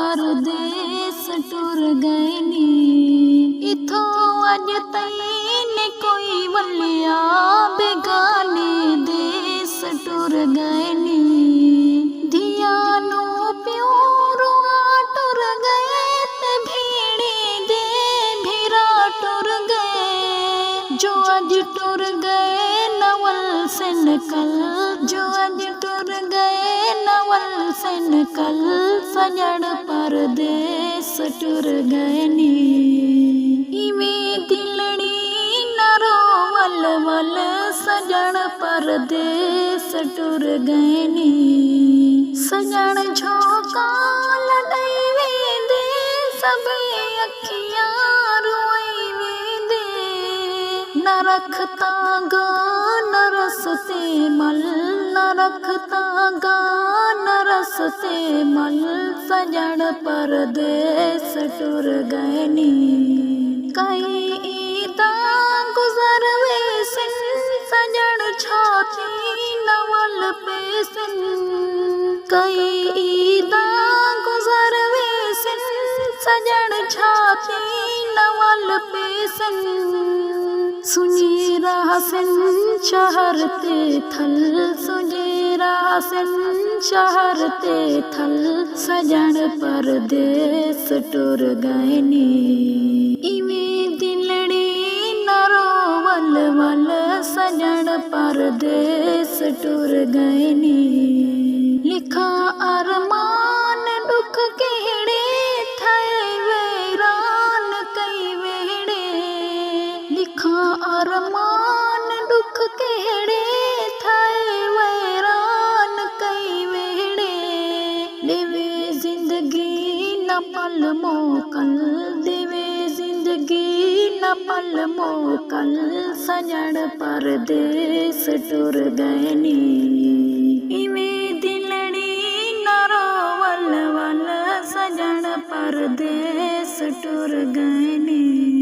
परदेस टुर गए नी। इथों अज तैने कोई वलिया बेगाने देस टुर गए नी। धिया नू प्यों रुआ टुर गए ते भीड़ी दे भीरा टुर गए। जो अज टुर गए नवल से निकल, जो अज टुर गए नवल से निकल। सजण परदेस टुर गए नी। इवें दिलड़ी न रोवल वल, सजण परदेस टुर गए नी। सजण झोंका लॾई वेंदे, सभई अखियां रोई वेंदे। न रखता गान रसते मल, न रखता गान रसते मल। सजण परदेस टुर गए नी। कई ईदा गुज़र वेसिन, सजण छाती नवल पेसिन। कई ईदा गुज़र वेसिन, सजण छाती नवल पेसिन। सुञी रहसिन शहर ते थल, सुञी रहसिन शहर ते थल। सजण परदेस टुर गए नी। इवें दिलड़ी न रोवल वल, सजण परदेस टुर गए नी। लिखा अरमान दुख केड़े थे वीरान कई वेड़े। लिखा अरमान दुख केड़े थे वीरान कई वेड़े। देवे जिंदगी न पल मोकल, देवे जिंदगी न पल मोकल। सजण परदेस टुर गए नी। इवें दिलड़ी न रोवल वल, सजण परदेस टुर गए नी।